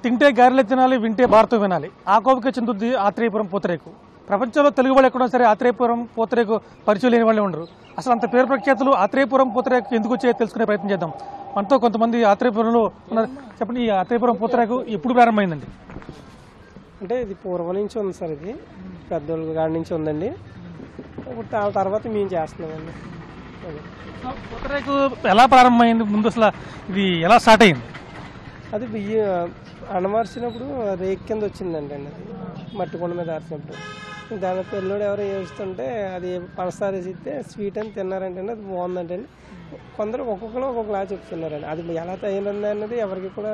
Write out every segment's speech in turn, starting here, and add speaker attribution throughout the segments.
Speaker 1: తింటే గారెలు తినాలి, వింటే భారతం వినాలి. ఆ కోపిక చెందుద్ది ఆత్రేయపురం పూతరేకు. ప్రపంచంలో తెలుగు వాళ్ళు ఎక్కడో సరే ఆత్రేయపురం పూతరేకు పరిచయం లేని వాళ్ళే ఉండరు. అసలు అంత పేరు ప్రఖ్యాతులు ఆత్రేయపురం పూతరేకు ఎందుకు వచ్చాయో తెలుసుకునే ప్రయత్నం చేద్దాం. మనతో కొంతమంది ఆత్రేయపురంలో ఉన్నారు. చెప్పండి, ఈ ఆత్రేయపురం పూతరేకు ఎప్పుడు ప్రారంభమైందండి?
Speaker 2: అంటే ఇది పూర్వం నుంచి ఉంది సార్. ఇది పెద్దోళ్ళ కాడి నుంచి ఉందండి. ఇప్పుడు ఆ తర్వాత మేము చేస్తున్నామండి.
Speaker 1: పూతరేకు ఎలా ప్రారంభమైంది? ముందు అసలు ఇది ఎలా స్టార్ట్ అయింది?
Speaker 2: అది బియ్యం అణమార్చినప్పుడు రేక్ కింద వచ్చిందండి అండి. అది మట్టి కొండ మీద ఆర్చినప్పుడు దాని పిల్లోడు ఎవరో ఏడుస్తుంటే అది పంచదార వేసిస్తే స్వీట్ అని తిన్నారంటే అది బాగుందంటే అండి. కొందరు ఒక్కొక్కరు ఒక్కొక్కలా చెప్తున్నారండి. అది ఎలా తయారైంది అన్నది ఎవరికి కూడా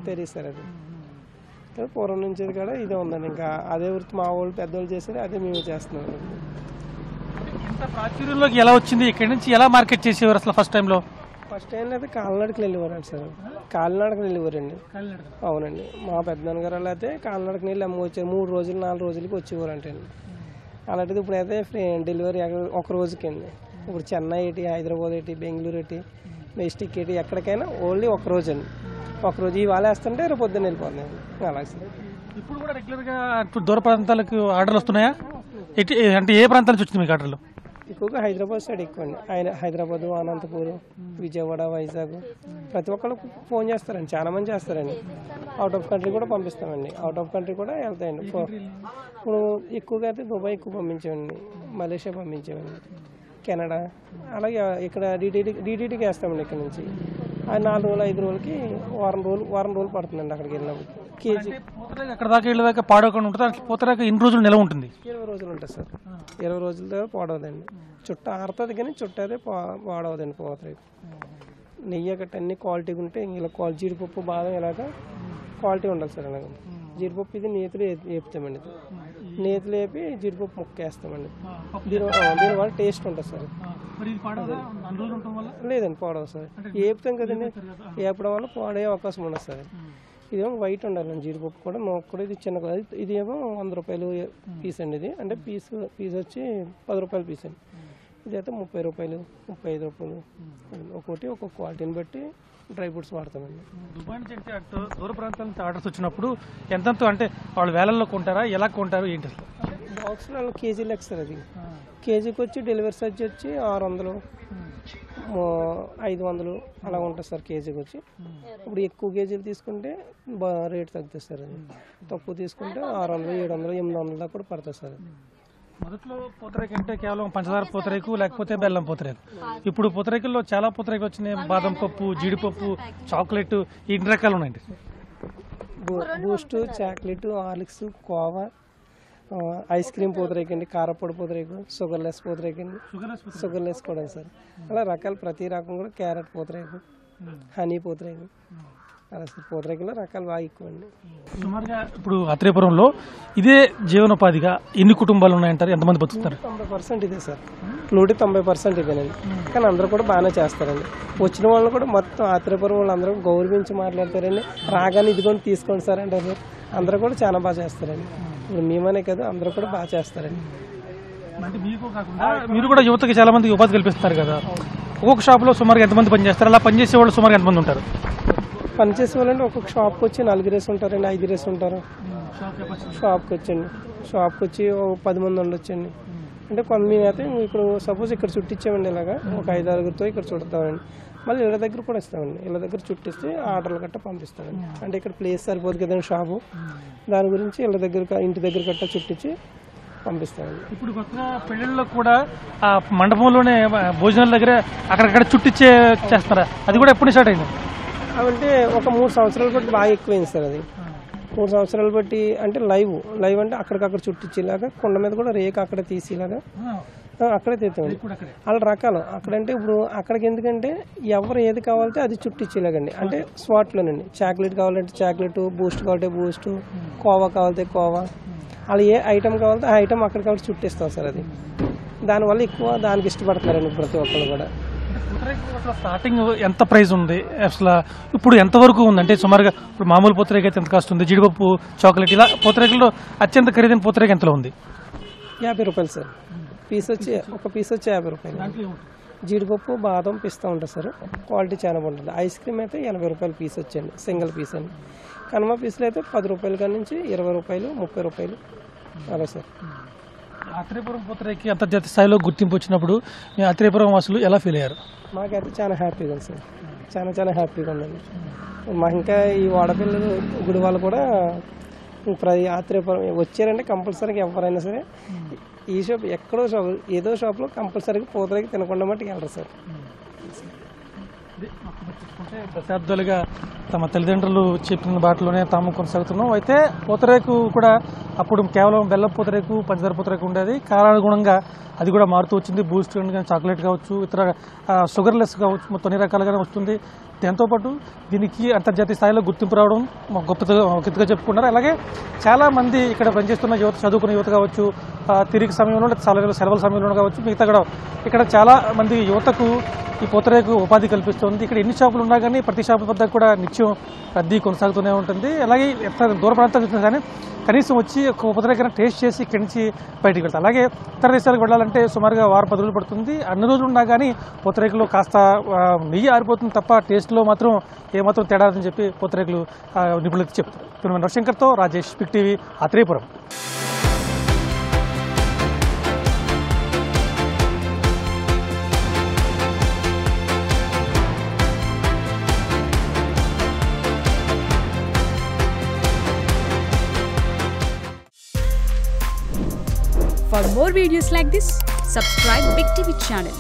Speaker 2: తెలియదు సార్. అది పూర్వం నుంచి కూడా ఇదే ఉందండి. ఇంకా అదే వృత్తి మా వాళ్ళు పెద్దవాళ్ళు చేసేది అదే మేము చేస్తున్నాం.
Speaker 1: ఇంత ప్రాచుర్యంలోకి ఎలా వచ్చింది? ఇక్కడి నుంచి ఎలా మార్కెట్ చేసేవారు అసలు ఫస్ట్ టైంలో?
Speaker 2: ఫస్ట్ టైం అయితే కాలినాడకి వెళ్ళేవారండి సార్. కాలినాడకి వెళ్ళేవారండి. అవునండి. మా పెద్దనాన్నగారు అలా అయితే కాలినాడకి వెళ్ళి అమ్మవచ్చారు. 3 రోజులు 4 రోజులకి వచ్చేవారు అంటే అండి. అలాంటిది ఇప్పుడు అయితే డెలివరీ ఒక రోజుకి అండి. ఇప్పుడు చెన్నై ఏంటి, హైదరాబాద్ ఏంటి, బెంగళూరు ఏంటి, మెస్టిక్ ఏంటి, ఎక్కడికైనా ఓన్లీ ఒక రోజు అండి. ఒకరోజు ఇవాళ వేస్తుంటే రేపు పొద్దున్న వెళ్ళిపోతున్నాయండి. అలాగే సార్.
Speaker 1: ఇప్పుడు కూడా రెగ్యులర్గా దూర ప్రాంతాలకు ఆర్డర్లు వస్తున్నాయా? అంటే ఏ ప్రాంతాల నుంచి వచ్చింది మీకు ఆర్డర్లు?
Speaker 2: ఎక్కువగా హైదరాబాద్ సైడ్ ఎక్కువ అండి. హైదరాబాద్, అనంతపూర్, విజయవాడ, వైజాగ్ ప్రతి ఒక్కళ్ళు ఫోన్ చేస్తారండి. చాలా మంది చేస్తారండి. అవుట్ ఆఫ్ కంట్రీ కూడా పంపిస్తామండి. అవుట్ ఆఫ్ కంట్రీ కూడా వెళ్తాయండి. ఇప్పుడు ఎక్కువగా అయితే దుబాయ్ ఎక్కువ పంపించామండి, మలేషియా పంపించామండి, కెనడా. అలాగే ఇక్కడ డీటీడీకి వేస్తామండి. ఇక్కడ నుంచి 4 రోజులు 5 రోజులకి వారం రోజులు పడుతుందండి అక్కడికి వెళ్ళినప్పుడు. కేజీ
Speaker 1: అక్కడ దాకా వెళ్ళేదాకా పాడవకుండా ఉంటుంది. పూతరేకు ఎన్ని రోజులు నిలవ ఉంటుంది?
Speaker 2: 20 రోజులు ఉంటుంది సార్. 20 రోజుల దగ్గర పాడవదండి. చుట్ట ఆరుతుంది కానీ చుట్ట అయితే పాడవదండి పూతరేకు. నెయ్యి గట్ట అన్ని క్వాలిటీగా ఉంటే ఇలా జీడిపప్పు, బాదం ఇలాగా క్వాలిటీ ఉండాలి సార్. అలాగే జీడిపప్పు ఇది నేతిలో వేపుతామండి. నేతిలో వేపి జీడిపప్పు ముక్క వేస్తామండి. దీనివల్ల టేస్ట్ ఉంటుంది సార్. లేదండి పాడవు సార్. వేపుతాం కదండి, వేపడం వల్ల పాడే అవకాశం ఉండదు సార్. ఇదేమో వైట్ ఉండాలండి జీడిపప్పు కూడా. నోకు కూడా ఇది చిన్న, ఇది ఏమో 100 రూపాయలు పీస్ అండి. ఇది అంటే పీస్ వచ్చి 10 రూపాయల పీస్ అండి. ఇది అయితే 30 రూపాయలు, 35 రూపాయలు. ఒక్కొక్కటి ఒక్కొక్క క్వాలిటీని బట్టి డ్రై ఫ్రూట్స్ వాడతామండి.
Speaker 1: దుబాయ్ నుంచి అంటే అటు దూర ప్రాంతాల నుంచి ఆర్డర్స్ వచ్చినప్పుడు ఎంతంతో అంటే వాళ్ళు వేలల్లో కొంటారా, ఎలా కొంటారు ఏంటి?
Speaker 2: బాక్స్లో కేజీ లెక్క సార్. అది కేజీకి వచ్చి డెలివరీ ఛార్జ్ వచ్చి 600, 500 అలా ఉంటుంది సార్ కేజీకి వచ్చి. ఇప్పుడు ఎక్కువ కేజీలు తీసుకుంటే రేట్ తగ్గుతుంది సార్. అది తక్కువ తీసుకుంటే 600, 700, 800 దాకా కూడా పడుతుంది సార్.
Speaker 1: మొదట్లో పూతరేకు అంటే కేవలం పంచదార పూతరేకు లేకపోతే బెల్లం పూతరేకు. ఇప్పుడు పూతరేకుల్లో చాలా పూతరేకు వచ్చినాయి. బాదం పప్పు, జీడిపప్పు, చాక్లెట్, ఇన్ని రకాలు ఉన్నాయండి.
Speaker 2: Boost, chocolate, Horlicks, kova, ice cream pootharekhu అండి, కారపొడి పూతరేకు, షుగర్లెస్ పూతరేకు అండి, షుగర్లెస్ కూడా సార్. అలా రకాలు ప్రతి రకం కూడా క్యారెట్ పూతరేకు, హనీ పూతరేకు, అలా సార్. పూతరేకులో రకాలు బాగా ఎక్కువ అండి.
Speaker 1: సుమారుగా ఇప్పుడు ఆత్రేయపురంలో ఇదే జీవనోపాధిగా ఎన్ని కుటుంబాలు ఉన్నాయంటారు? ఎంతమంది బతుకుతారు?
Speaker 2: 90% ఇదే సార్. 90% ఇదేనండి. కానీ అందరూ కూడా బాగానే చేస్తారండి. వచ్చిన వాళ్ళు కూడా మొత్తం ఆత్రేయపురం వాళ్ళందరూ గౌరవించి మాట్లాడతారండి. రాగానే ఇదిగోని తీసుకోండి సార్ అంటే సార్. అందరూ కూడా చాలా బాగా చేస్తారండి. ఇప్పుడు మేమనే కదా, అందరూ కూడా బాగా చేస్తారండి.
Speaker 1: అంటే మీకు కాకుండా మీరు కూడా యువతకి చాలా మందికి ఉపాధి కల్పిస్తారు కదా. ఒక్కొక్క షాప్లో సుమారుగా ఎంతమంది పనిచేస్తారు? అలా పనిచేసే వాళ్ళు సుమారుగా ఎంతమంది ఉంటారు?
Speaker 2: పనిచేసే వాళ్ళంటే ఒక్కొక్క షాప్కి వచ్చి 4 రేసు ఉంటారండి, 5 రేసు ఉంటారు. షాప్కి వచ్చి 10 మంది ఉండొచ్చండి. అంటే కొంత మేమైతే ఇప్పుడు సపోజ్ ఇక్కడ చుట్టించామండి. ఇలాగా ఒక 5-6 ఇక్కడ చుడతామండి. మళ్ళీ ఇళ్ళ దగ్గర కూడా ఇస్తామండి. ఇళ్ళ దగ్గర చుట్టిస్తే ఆర్డర్లు గట్ట పంపిస్తామండి. అంటే ఇక్కడ ప్లేస్ సరిపోదు కదండి షాపు, దాని గురించి ఇంటి దగ్గర గట్ట చుట్టించి పంపిస్తామండి.
Speaker 1: ఇప్పుడు కొత్తగా పెళ్ళిళ్ళలో కూడా ఆ మండపంలోనే భోజనాల దగ్గర అక్కడక్కడ చుట్టించే చేస్తారా? అది కూడా ఎప్పుడు స్టార్ట్ అయింది?
Speaker 2: అంటే ఒక 3 సంవత్సరాలు బట్టి బాగా ఎక్కువైంది సార్. అది 3 సంవత్సరాలు బట్టి అంటే లైవ్ అంటే అక్కడికక్కడ చుట్టించేలాగా, కొండ మీద కూడా రేకు అక్కడ తీసేలాగా అక్కడే తీస్తామండి. వాళ్ళ రకాలు అక్కడంటే ఇప్పుడు అక్కడికి ఎందుకంటే ఎవరు ఏది కావాలంటే అది చుట్టించేలాగండి. అంటే స్పాట్లోనండి. చాక్లెట్ కావాలంటే చాక్లెట్, బూస్ట్ కావాలంటే బూస్ట్, కోవా కావాలంటే కోవా, అలా ఏ ఐటమ్ కావాలంటే ఆ ఐటమ్ అక్కడికక్కడ చుట్టిస్తాం సార్. అది దానివల్ల ఎక్కువ దానికి ఇష్టపడతారండి ప్రతి ఒక్కరు కూడా.
Speaker 1: స్టార్టింగ్ ఎంత ప్రైస్ ఉంది అసలు? ఇప్పుడు ఎంతవరకు ఉంది? అంటే సుమారుగా ఇప్పుడు మామూలు పూతరేకు అయితే ఎంత కాస్ట్ ఉంది? జీడిపప్పు, చాక్లెట్ ఇలా పూతరేకుల్లో అత్యంత ఖరీదైన పూతరేకు ఎంతలో ఉంది?
Speaker 2: 50 రూపాయలు సార్. ఒక పీస్ వచ్చి 50 రూపాయలు. జీడిపప్పు బాదం పిస్తా ఉంటుంది సార్, క్వాలిటీ చాలా బాగుంటుంది. ఐస్ క్రీమ్ అయితే 80 రూపాయలు పీస్ వచ్చండి, సింగిల్ పీస్ అండి. కనుమ పీసులు అయితే 10 రూపాయల కాడి నుంచి 20 రూపాయలు 30 రూపాయలు అలా సార్.
Speaker 1: ఆత్రేయపురం పూతరేకి అంతర్జాతీయ స్థాయిలో గుర్తింపు వచ్చినప్పుడు మీ ఆత్రేయపురం వాసులు ఎలా ఫీల్ అయ్యారు?
Speaker 2: మాకైతే చాలా హ్యాపీగా ఉంది సార్, చాలా చాలా హ్యాపీగా ఉందండి. మాకు ఇంకా ఈ వాడపిల్లలు గుడి వాళ్ళు కూడా ఆత్రేయపురం వచ్చారంటే కంపల్సరీగా ఎవరైనా సరే ఈ షాప్ ఎక్కడో షాప్ ఏదో షాప్లో కంపల్సరీగా పూతరేకి తినకుండా మట్టుకు వెళ్ళరు సార్.
Speaker 1: దశాబ్దాలుగా తమ తల్లిదండ్రులు చెప్పిన బాటలోనే తాము కొనసాగుతున్నాం. అయితే పూతరేకు కూడా అప్పుడు కేవలం బెల్లం పూతరేకు, పంచదార పూతరేకు ఉండేది. కాలానుగుణంగా అది కూడా మారుతూ వచ్చింది. బూస్ట్ కానీ, చాక్లెట్ కావచ్చు, ఇతర షుగర్లెస్ కావచ్చు, మొత్తం అన్ని రకాలుగానే వస్తుంది. దాంతోపాటు దీనికి అంతర్జాతీయ స్థాయిలో గుర్తింపు రావడం గొప్పగా చెప్పుకున్నారు. అలాగే చాలామంది ఇక్కడ పనిచేస్తున్న యువత, చదువుకున్న యువత కావచ్చు, తిరిగి సమయంలో సెలవుల సమయంలో కావచ్చు, మిగతా కూడా ఇక్కడ చాలా మంది యువతకు ఈ పూతరేకు ఉపాధి కల్పిస్తుంది. ఇక్కడ ఎన్ని షాపులు ఉన్నా కానీ ప్రతి షాపు వద్ద కూడా నిత్యం రద్దీ కొనసాగుతూనే ఉంటుంది. అలాగే ఎంత దూర ప్రాంతాలకు కానీ కనీసం వచ్చి ఒక పూతరేకైనా టేస్ట్ చేసి ఇక్కడి నుంచి బయటికి వెళ్తారు. అలాగే ఇతర దేశాలకు వెళ్ళాలంటే సుమారుగా 10 రోజులు పడుతుంది. అన్ని రోజులు ఉన్నా కానీ పూతరేకులో కాస్త నెయ్యి ఆరిపోతుంది తప్ప టేస్ట్లో మాత్రం ఏమాత్రం తేడా అని చెప్పి పూతరేకులు నిపుణులకి చెప్తారు. రవిశంకర్తో Rajesh, Big TV, Atreyapuram.
Speaker 3: For more videos like this, subscribe Big TV channel.